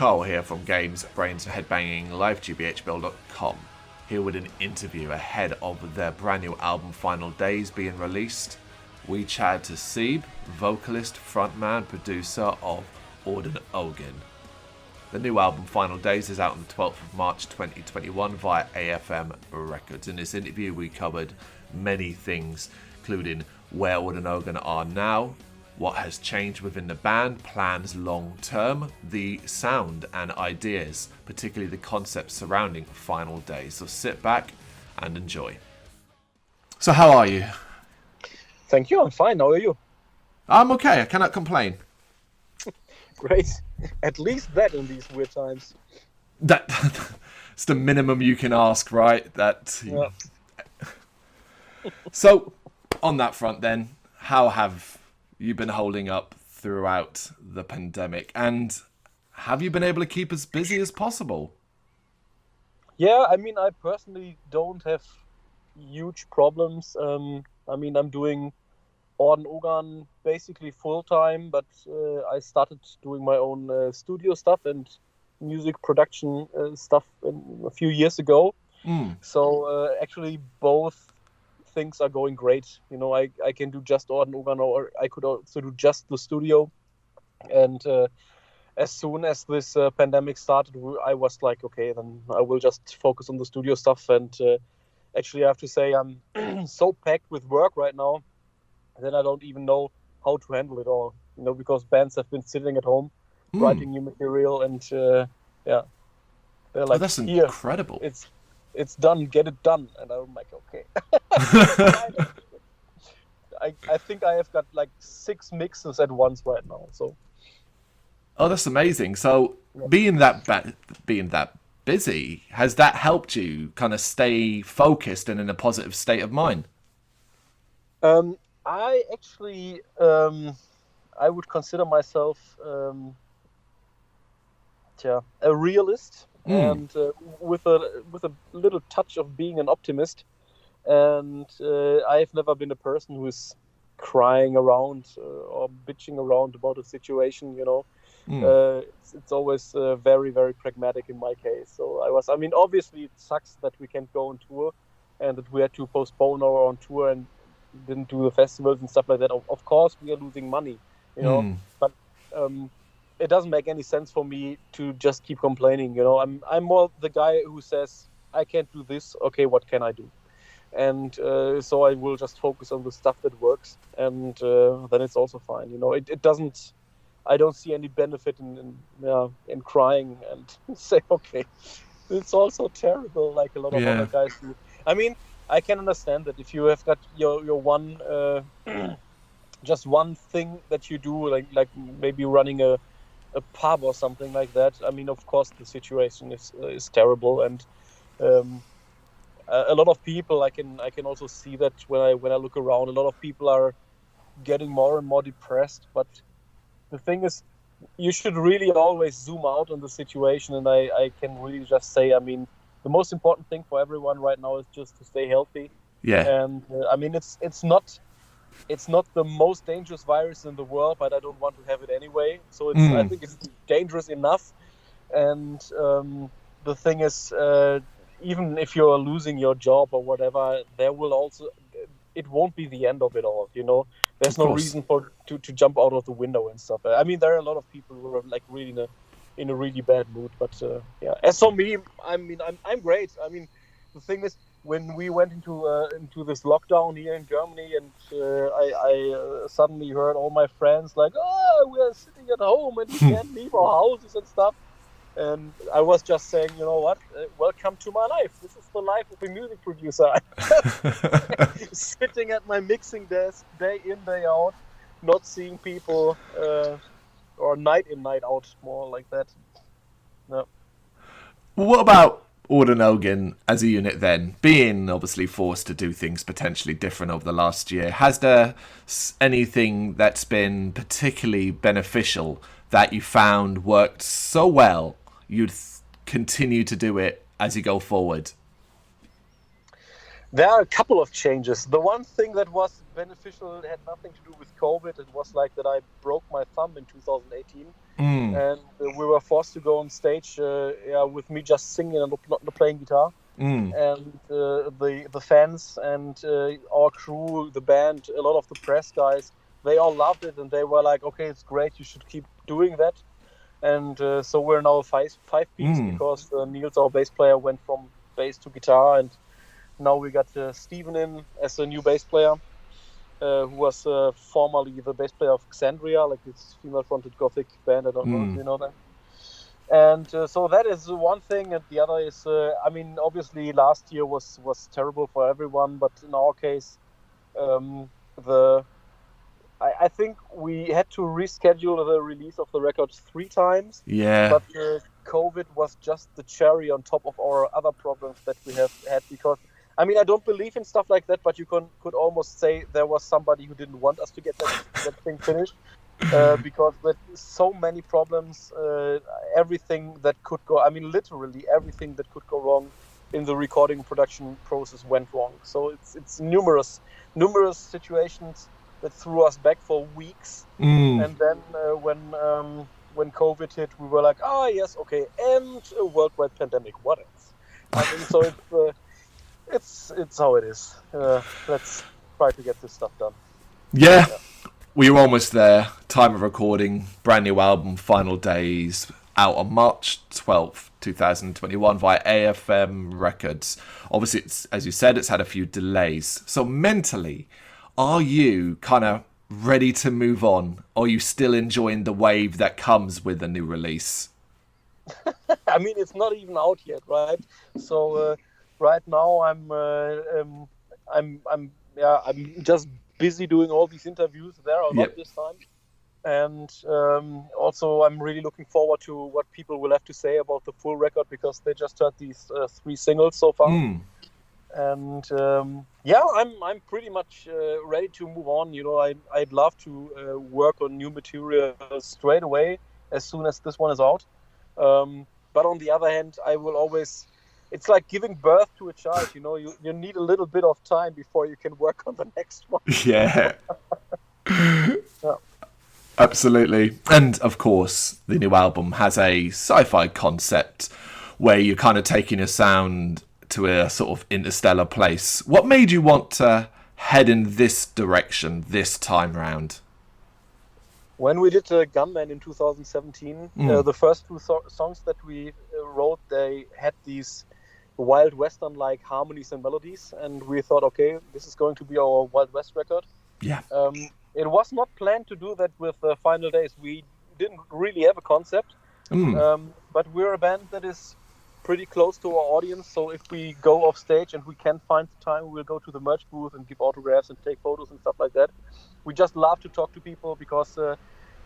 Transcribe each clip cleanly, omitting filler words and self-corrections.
Carl here from Brrraaains A Head-Banging Life, gbhblofficial.com, here with an interview ahead of their brand new album Final Days being released. We chatted to Seeb, vocalist, frontman, producer of Orden Ogan. The new album Final Days is out on the 12th of March 2021 via AFM Records. In this interview we covered many things, including where Orden Ogan are now, what has changed within the band, plans long term, the sound and ideas, particularly the concepts surrounding Final Days. So sit back and enjoy. So how are you? Thank you, I'm fine. How are you? I'm okay, I cannot complain. Great. At least that in these weird times. That's the minimum you can ask, right? Yeah. So, on that front then, how have you been holding up throughout the pandemic? And have you been able to keep as busy as possible? Yeah, I mean, I personally don't have huge problems. I'm doing Orden Ogan basically full-time, but I started doing my own studio stuff and music production stuff a few years ago. So actually both things are going great. You know, I can do just Orden Ogan, or I could also do just the studio. And as soon as this pandemic started, I was like, okay, then I will just focus on the studio stuff. And actually I have to say I'm so packed with work right now that I don't even know how to handle it all, you know, because bands have been sitting at home writing new material, and they're like, that's here, incredible. It's done, get it done. And I'm like, okay. I think I have got like 6 mixes at once right now. So. Oh, that's amazing. So being that busy, has that helped you kind of stay focused and in a positive state of mind? I actually, I would consider myself a realist, and with a little touch of being an optimist. And I've never been a person who is crying around or bitching around about a situation, you know. It's always very, very pragmatic in my case. So obviously it sucks that we can't go on tour and that we had to postpone our own tour and didn't do the festivals and stuff like that. Of course we are losing money, you know, but it doesn't make any sense for me to just keep complaining, you know. I'm more the guy who says, I can't do this, okay, what can I do? And so I will just focus on the stuff that works, and then it's also fine, you know. It doesn't, I don't see any benefit in crying and say, okay, it's also terrible, like a lot of other guys do. I mean, I can understand that if you have got your one just one thing that you do, like maybe running a pub or something like that. I mean, of course the situation is terrible, and a lot of people, I can also see that when I look around, a lot of people are getting more and more depressed. But the thing is, you should really always zoom out on the situation, and I can really just say, I mean, the most important thing for everyone right now is just to stay healthy. Yeah. And I mean, it's not the most dangerous virus in the world, but I don't want to have it anyway. So I think it's dangerous enough. And the thing is, even if you're losing your job or whatever, it won't be the end of it all, you know. There's no reason to jump out of the window and stuff. I mean, there are a lot of people who are like really in a really bad mood, but as for me, I mean, I'm great. I mean, the thing is, when we went into this lockdown here in Germany, and I suddenly heard all my friends like, oh, we are sitting at home and we can't leave our houses and stuff. And I was just saying, you know what? Welcome to my life. This is the life of a music producer. Sitting at my mixing desk day in, day out, not seeing people, or night in, night out, more like that. No. What about Orden Ogan as a unit then? Being obviously forced to do things potentially different over the last year, has there anything that's been particularly beneficial that you found worked so well you'd continue to do it as you go forward? There are a couple of changes. The one thing that was beneficial had nothing to do with COVID. It was like that I broke my thumb in 2018, and we were forced to go on stage with me just singing and not playing guitar. And the fans and our crew, the band, a lot of the press guys, they all loved it, and they were like, "Okay, it's great. You should keep doing that." And so we're now a five-piece because Niels, our bass player, went from bass to guitar, and now we got Steven in as a new bass player, who was formerly the bass player of Xandria, like this female-fronted gothic band. I don't know if you know them. And so that is one thing, and the other is, obviously last year was terrible for everyone, but in our case, I think we had to reschedule the release of the record 3 times. Yeah. But COVID was just the cherry on top of our other problems that we have had, because I don't believe in stuff like that, but you could almost say there was somebody who didn't want us to get that thing finished. Because with so many problems, everything that could go, literally everything that could go wrong in the recording production process went wrong. So it's numerous situations that threw us back for weeks. And then when COVID hit, we were like, yes, okay, and a worldwide pandemic. What else? So it's how it is. Let's try to get this stuff done. Yeah. We're almost there. Time of recording, brand new album, Final Days, out on March 12th, 2021 via AFM Records. Obviously, it's, as you said, it's had a few delays. So mentally, are you kind of ready to move on? Or are you still enjoying the wave that comes with a new release? It's not even out yet, right? So right now I'm just busy doing all these interviews. There are a lot this time, and also I'm really looking forward to what people will have to say about the full record, because they just heard these 3 singles so far. And I'm pretty much ready to move on. I'd love to work on new material straight away as soon as this one is out. But on the other hand, I will always. It's like giving birth to a child, you need a little bit of time before you can work on the next one. Yeah. Absolutely. And of course, the new album has a sci-fi concept where you're kind of taking a sound to a sort of interstellar place. What made you want to head in this direction this time round? When we did Gunman in 2017, the first 2 songs that we wrote, they had these Wild Western-like harmonies and melodies, and we thought, okay, this is going to be our Wild West record. Yeah. It was not planned to do that with Final Days. We didn't really have a concept, but we're a band that is pretty close to our audience, so if we go off stage and we can't find the time, we'll go to the merch booth and give autographs and take photos and stuff like that. We just love to talk to people because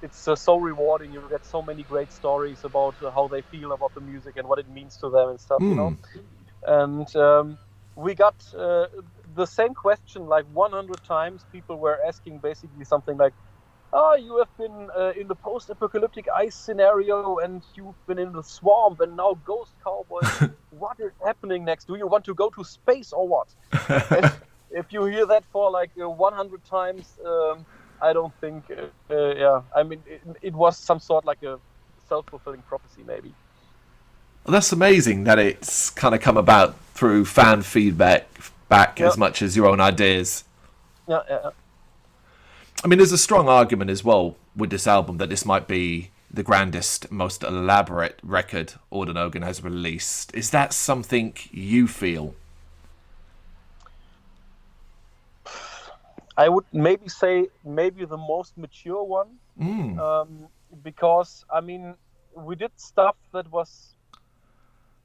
it's so rewarding. You get so many great stories about how they feel about the music and what it means to them and stuff, And we got the same question like 100 times. People were asking basically something like, you have been in the post-apocalyptic ice scenario, and you've been in the swamp, and now ghost cowboys. What is happening next? Do you want to go to space or what? And if you hear that for like 100 times, I don't think, it was some sort like a self-fulfilling prophecy, maybe. Well, that's amazing that it's kind of come about through fan feedback as much as your own ideas. Yeah. There's a strong argument as well with this album that this might be the grandest, most elaborate record Orden Ogan has released. Is that something you feel? I would maybe say the most mature one, because we did stuff that was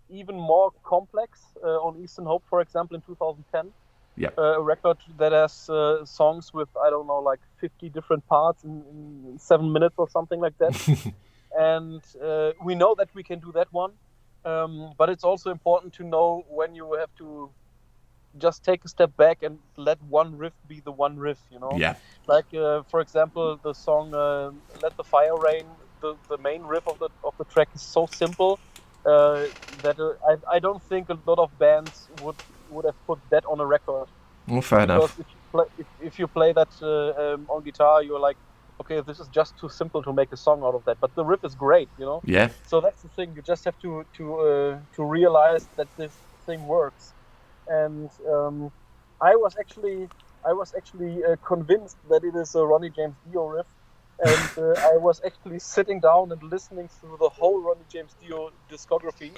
even more complex on Eastern Hope, for example, in 2010. Yeah. A record that has songs with, 50 different parts in 7 minutes or something like that. And we know that we can do that one. But it's also important to know when you have to just take a step back and let one riff be the one riff, Yeah. Like, for example, the song Let the Fire Rain, the main riff of the track is so simple that I don't think a lot of bands would would have put that on a record. Well, fair enough. Because if you play that on guitar, you're like, okay, this is just too simple to make a song out of that. But the riff is great, you know. Yeah. So that's the thing. You just have to realize that this thing works. And I was actually convinced that it is a Ronnie James Dio riff, and I was actually sitting down and listening through the whole Ronnie James Dio discography,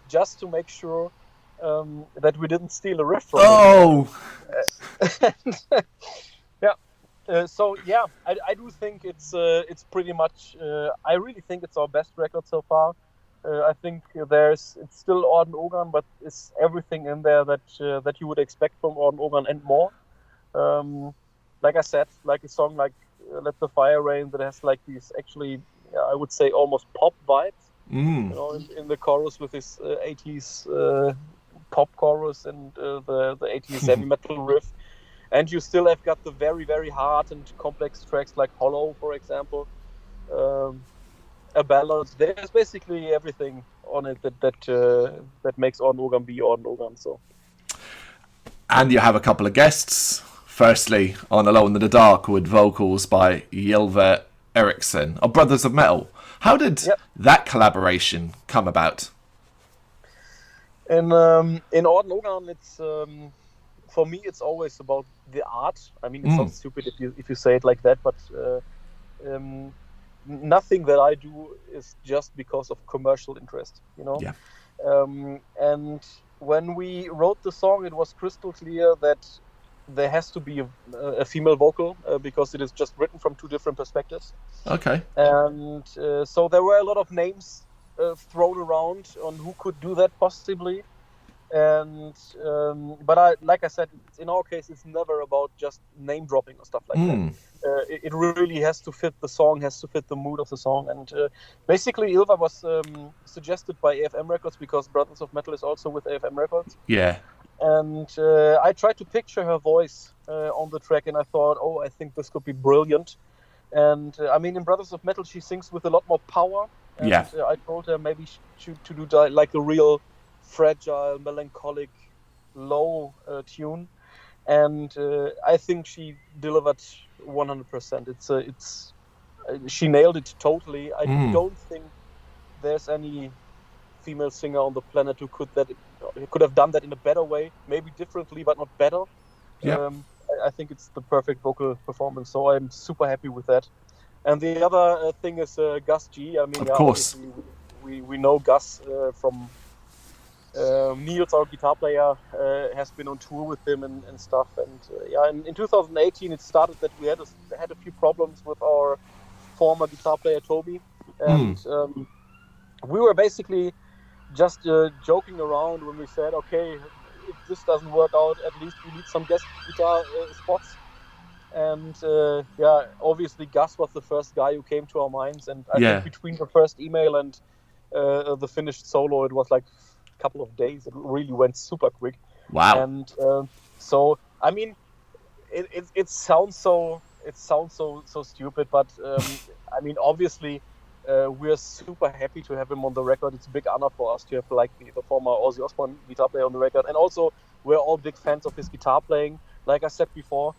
just to make sure that we didn't steal a riff from him. So yeah, I do think it's pretty much. I really think it's our best record so far. I think it's still Orden Ogan, but it's everything in there that you would expect from Orden Ogan and more. Like I said, like a song like "Let the Fire Rain" that has like these actually, I would say almost pop vibes. You know, in the chorus with this 80s pop chorus and the 80s heavy metal riff. And you still have got the very, very hard and complex tracks like "Hollow," for example. A ballad. There's basically everything on it that makes Orden Ogan be Orden Ogan. So. And you have a couple of guests. Firstly, on "Alone in the Dark" with vocals by Ylva Eriksson of Brothers of Metal. How did that collaboration come about? In Orden Ogan, it's for me, it's always about the art. I mean, it's not stupid if you say it like that, but nothing that I do is just because of commercial interest, you know. Yeah. And when we wrote the song, it was crystal clear that there has to be a female vocal because it is just written from two different perspectives. Okay. And so there were a lot of names thrown around on who could do that possibly. And but like I said, in our case, it's never about just name dropping or stuff like that. It really has to fit the song, has to fit the mood of the song. And basically, Ylva was suggested by AFM Records because Brothers of Metal is also with AFM Records. Yeah. And I tried to picture her voice on the track, and I thought, oh, I think this could be brilliant. And I mean, in Brothers of Metal, she sings with a lot more power. And I told her maybe to do like a real fragile, melancholic, low tune, and I think she delivered 100%. She nailed it totally. I don't think there's any female singer on the planet who could have done that in a better way, maybe differently, but not better. Yeah. I think it's the perfect vocal performance, so I'm super happy with that. And the other thing is Gus G. I mean, of course, we know Gus from. Niels, our guitar player, has been on tour with him and stuff. And in 2018, it started that we had a few problems with our former guitar player Toby, and we were basically just joking around when we said, okay, if this doesn't work out, at least we need some guest guitar spots. And obviously Gus was the first guy who came to our minds, and I think between the first email and the finished solo, it was like couple of days. It really went super quick. Wow. And so I mean, it sounds so stupid, but I mean, obviously we're super happy to have him on the record. It's a big honor for us to have like the former Ozzy Osbourne guitar player on the record, and also we're all big fans of his guitar playing. Like I said before,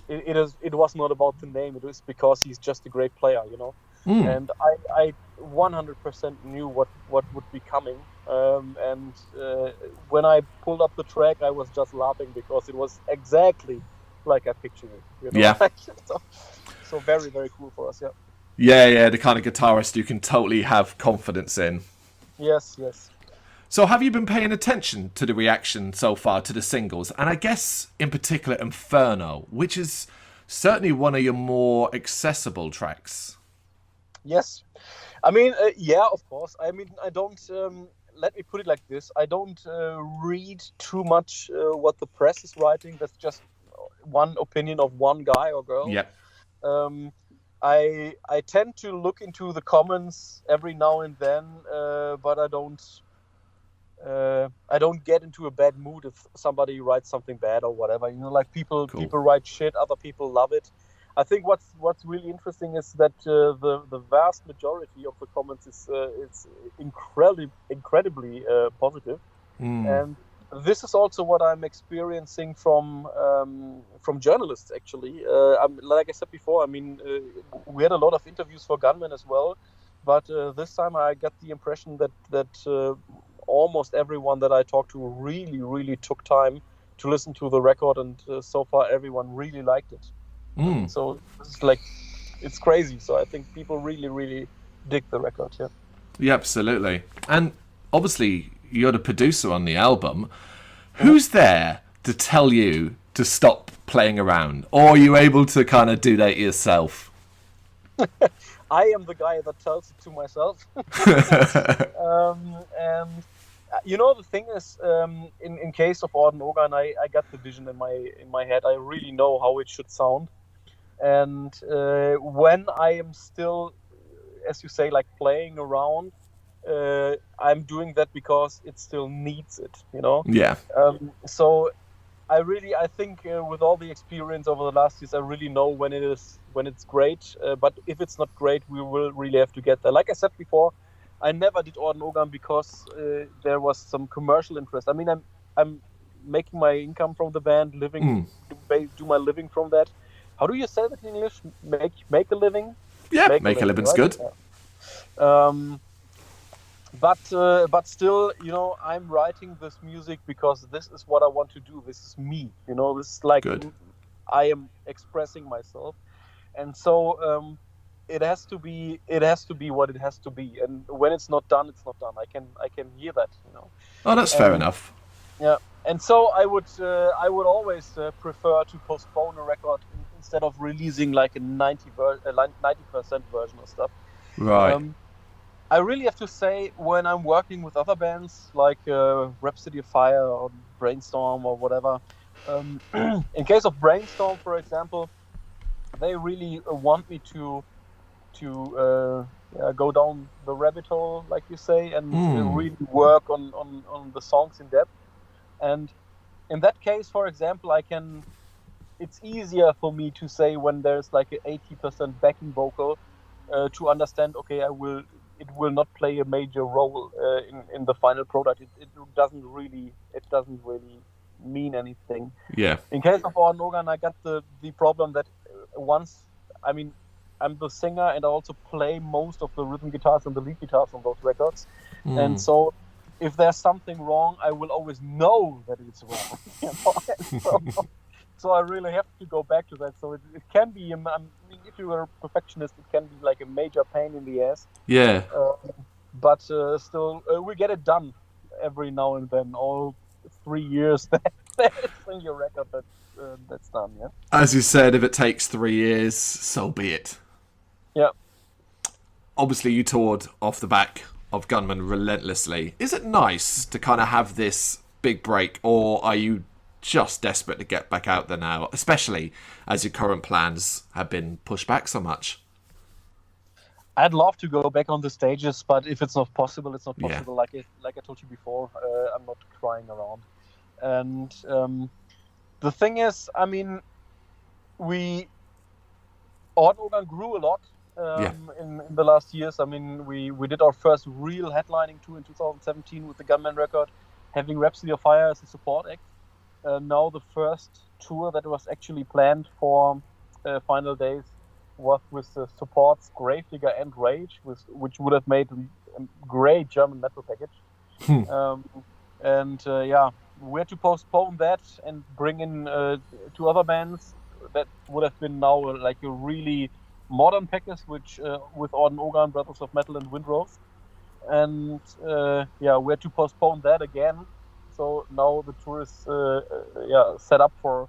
it was not about the name. It was because he's just a great player, you know. And I 100% knew what would be coming. And when I pulled up the track, I was just laughing because it was exactly like I pictured it. You know? Yeah. So very, very cool for us. Yeah. Yeah. The kind of guitarist you can totally have confidence in. Yes. So have you been paying attention to the reaction so far to the singles? And I guess in particular Inferno, which is certainly one of your more accessible tracks. Yes. I mean, of course. I mean, I don't, let me put it like this. I don't read too much what the press is writing. That's just one opinion of one guy or girl. Yeah. I tend to look into the comments every now and then, but I don't get into a bad mood if somebody writes something bad or whatever. You know, like people write shit, other people love it. I think what's really interesting is that the vast majority of the comments is incredibly positive, and this is also what I'm experiencing from journalists. Actually, like I said before, I mean, we had a lot of interviews for Gunman as well, but this time I got the impression that almost everyone that I talked to really took time to listen to the record, and so far everyone really liked it. So it's like, it's crazy. So I think people really dig the record. Yeah. Yeah, absolutely. And obviously, you're the producer on the album. Who's there to tell you to stop playing around? Or are you able to kind of do that yourself? I am the guy that tells it to myself. And you know, the thing is, in case of Orden Ogan, I got the vision in my head. I really know how it should sound. And when I am still, as you say, like playing around, I'm doing that because it still needs it, you know? Yeah. So I think with all the experience over the last years, I really know when it's great. But if it's not great, we will really have to get there. Like I said before, I never did Orden Ogan because there was some commercial interest. I mean, I'm making my income from the band, do my living from that. How do you say that in English? Make a living? Yeah, make a living's right? Good. Yeah. But still, you know, I'm writing this music because this is what I want to do. This is me, you know. This is like I am expressing myself, and so it has to be what it has to be. And when it's not done, it's not done. I can hear that, you know. Oh, that's fair enough. Yeah, and so I would always prefer to postpone a record instead of releasing like a 90% version of stuff. Right. I really have to say, when I'm working with other bands like Rhapsody of Fire or Brainstorm or whatever, in case of Brainstorm, for example, they really want me to go down the rabbit hole, like you say, and really work on the songs in depth. And in that case, for example, it's easier for me to say when there's like an 80% backing vocal to understand, okay, it will not play a major role in the final product. It doesn't really mean anything. Yeah. In case of Orden Ogan, I got the problem that I'm the singer and I also play most of the rhythm guitars and the lead guitars on those records. And so if there's something wrong, I will always know that it's wrong. You know? So I really have to go back to that. So it can be, if you are a perfectionist, it can be like a major pain in the ass. Yeah. But still, we get it done every now and then. All 3 years, that's in your record that's done, yeah? As you said, if it takes 3 years, so be it. Yeah. Obviously, you toured off the back of Gunman relentlessly. Is it nice to kind of have this big break, or are you just desperate to get back out there now, especially as your current plans have been pushed back so much? I'd love to go back on the stages, but if it's not possible, it's not possible. Yeah. Like I told you before, I'm not crying around. And the thing is, I mean, Orden Ogan grew a lot in the last years. I mean, we did our first real headlining tour in 2017 with the Gunman record, having Rhapsody of Fire as a support act. Now the first tour that was actually planned for Final Days was with the supports Gravedigger and Rage, which would have made a great German metal package. We had to postpone that and bring in 2 other bands that would have been now like a really modern package, which with Orden Ogan, Brothers of Metal, and Windrose. And we had to postpone that again. So now the tour is set up for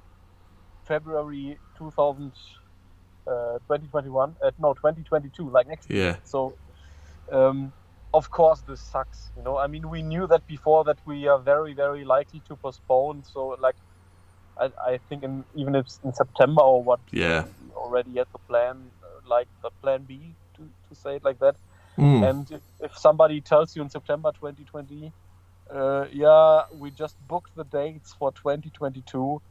February 2022, like next year. Yeah. So, of course, this sucks. You know, I mean, we knew that before, that we are very, very likely to postpone. So, like, I think even if it's in September or what, we already had the plan, like the plan B, to say it like that. And if somebody tells you in September 2020, we just booked the dates for 2022.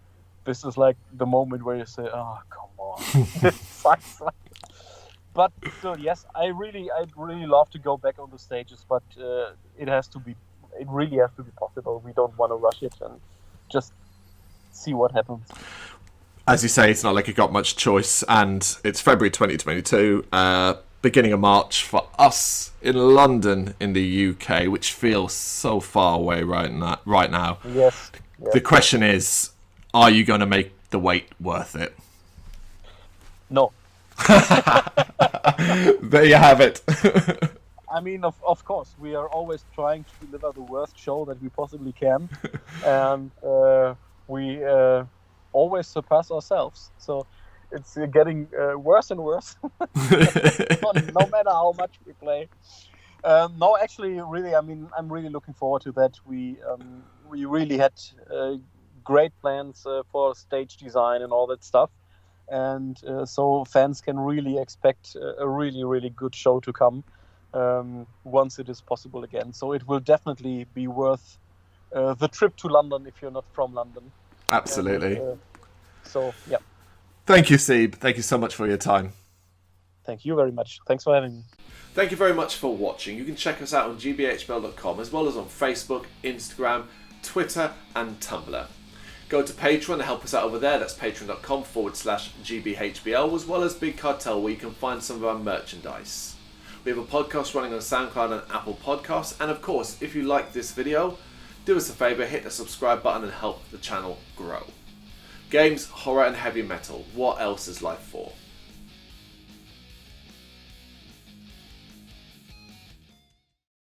This is like the moment where you say, "Oh, come on, this sucks." But still, yes, I'd really love to go back on the stages, but it has to be it really has to be possible. We don't want to rush it and just see what happens. As you say, it's not like you got much choice, and it's February 2022, beginning of March for us in London in the UK, which feels so far away right now. Yes. The question is, are you going to make the wait worth it? No. There you have it. I mean, of course, we are always trying to deliver the worst show that we possibly can, and we always surpass ourselves. So it's getting worse and worse, no matter how much we play. No, actually, really, I mean, I'm really looking forward to that. We really had great plans for stage design and all that stuff. And so fans can really expect a really, really good show to come once it is possible again. So it will definitely be worth the trip to London if you're not from London. Absolutely. And, so, yeah. Thank you, Seeb. Thank you so much for your time. Thank you very much. Thanks for having me. Thank you very much for watching. You can check us out on gbhbl.com as well as on Facebook, Instagram, Twitter and Tumblr. Go to Patreon to help us out over there. That's patreon.com/gbhbl, as well as Big Cartel, where you can find some of our merchandise. We have a podcast running on SoundCloud and Apple Podcasts. And of course, if you like this video, do us a favour, hit the subscribe button and help the channel grow. Games, horror and heavy metal. What else is life for?